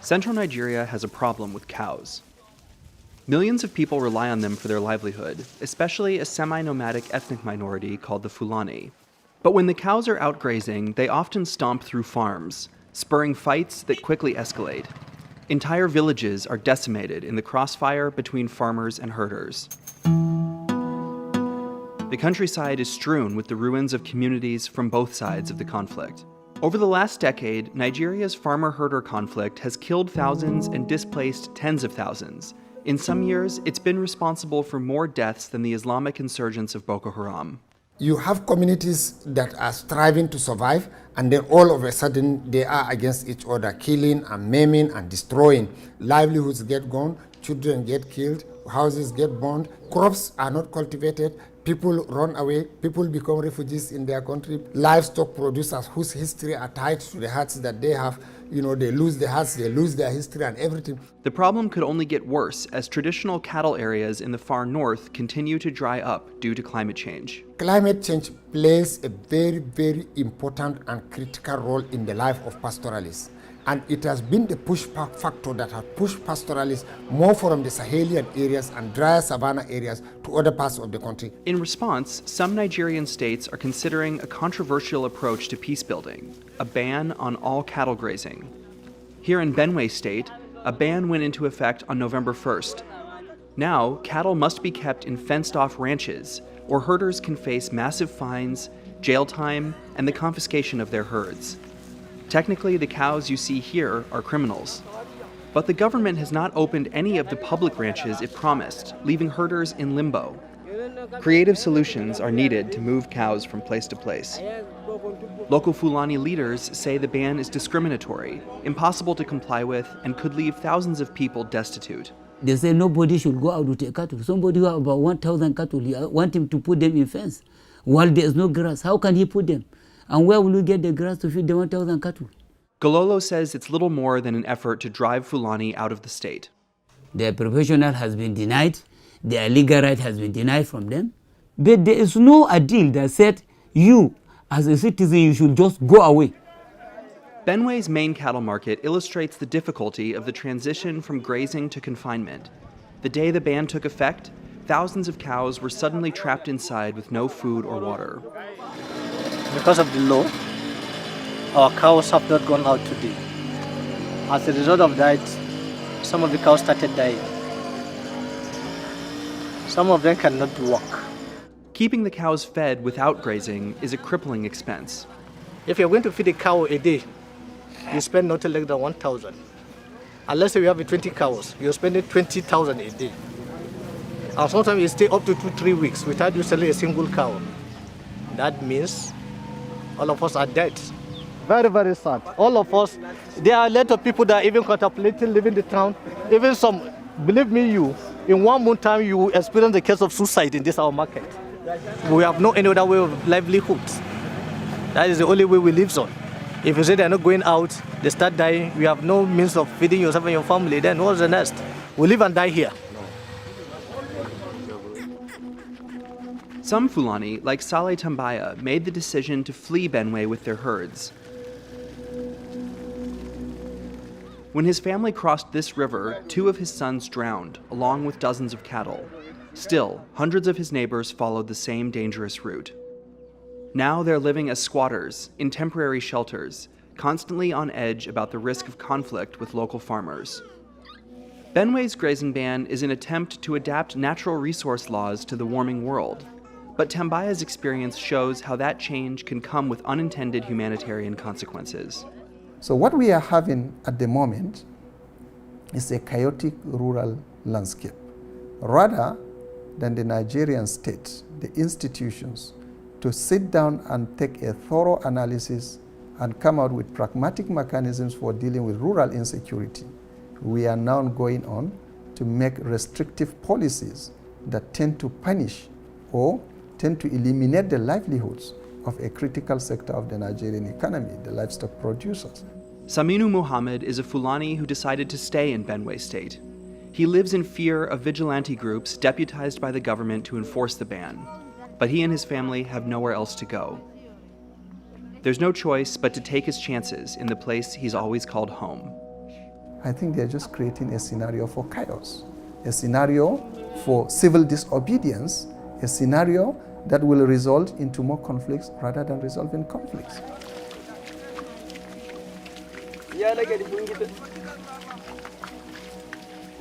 Central Nigeria has a problem with cows. Millions of people rely on them for their livelihood, especially a semi-nomadic ethnic minority called the Fulani. But when the cows are out grazing, they often stomp through farms, spurring fights that quickly escalate. Entire villages are decimated in the crossfire between farmers and herders. The countryside is strewn with the ruins of communities from both sides of the conflict. Over the last decade, Nigeria's farmer-herder conflict has killed thousands and displaced tens of thousands. In some years, it's been responsible for more deaths than the Islamic insurgents of Boko Haram. You have communities that are striving to survive, and then all of a sudden they are against each other, killing and maiming and destroying. Livelihoods get gone, children get killed, houses get burned, crops are not cultivated, people run away, people become refugees in their country. Livestock producers whose history are tied to the herds that they have, they lose the herds, they lose their history and everything. The problem could only get worse as traditional cattle areas in the far north continue to dry up due to climate change. Climate change plays a very, very important and critical role in the life of pastoralists. And it has been the pushback factor that has pushed pastoralists more from the Sahelian areas and drier savanna areas to other parts of the country. In response, some Nigerian states are considering a controversial approach to peace building, a ban on all cattle grazing. Here in Benue State, a ban went into effect on November 1st. Now, cattle must be kept in fenced-off ranches, or herders can face massive fines, jail time, and the confiscation of their herds. Technically, the cows you see here are criminals. But the government has not opened any of the public ranches it promised, leaving herders in limbo. Creative solutions are needed to move cows from place to place. Local Fulani leaders say the ban is discriminatory, impossible to comply with, and could leave thousands of people destitute. They say nobody should go out with a cattle. Somebody who has about 1,000 cattle, you want him to put them in fence. While there is no grass, how can he put them? And where will you get the grass to feed the 1,000 cattle? Gololo says it's little more than an effort to drive Fulani out of the state. Their professional has been denied, their legal right has been denied from them. But there is no a deal that said you, as a citizen, you should just go away. Benue's main cattle market illustrates the difficulty of the transition from grazing to confinement. The day the ban took effect, thousands of cows were suddenly trapped inside with no food or water. Because of the law, our cows have not gone out today. As a result of that, some of the cows started dying. Some of them cannot walk. Keeping the cows fed without grazing is a crippling expense. If you're going to feed a cow a day, you spend not less than 1,000. Unless you have 20 cows, you're spending 20,000 a day. And sometimes you stay up to 2-3 weeks without you selling a single cow. That means all of us are dead. Very, very sad. All of us, there are a lot of people that are even contemplating leaving the town. Even some, believe me, in 1 month time, you will experience the case of suicide in this our market. We have no any other way of livelihood. That is the only way we live on. If you say they're not going out, they start dying, we have no means of feeding yourself and your family, then what's the next? We live and die here. Some Fulani, like Saleh Tambaya, made the decision to flee Benue with their herds. When his family crossed this river, 2 of his sons drowned, along with dozens of cattle. Still, hundreds of his neighbors followed the same dangerous route. Now they're living as squatters, in temporary shelters, constantly on edge about the risk of conflict with local farmers. Benue's grazing ban is an attempt to adapt natural resource laws to the warming world. But Tambaya's experience shows how that change can come with unintended humanitarian consequences. So what we are having at the moment is a chaotic rural landscape. Rather than the Nigerian state, the institutions, to sit down and take a thorough analysis and come out with pragmatic mechanisms for dealing with rural insecurity, we are now going on to make restrictive policies that tend to punish or tend to eliminate the livelihoods of a critical sector of the Nigerian economy, the livestock producers. Saminu Muhammad is a Fulani who decided to stay in Benue State. He lives in fear of vigilante groups deputized by the government to enforce the ban, but he and his family have nowhere else to go. There's no choice but to take his chances in the place he's always called home. I think they're just creating a scenario for chaos, a scenario for civil disobedience, a scenario that will result into more conflicts rather than resolving conflicts.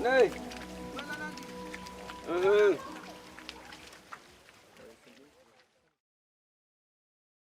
Này.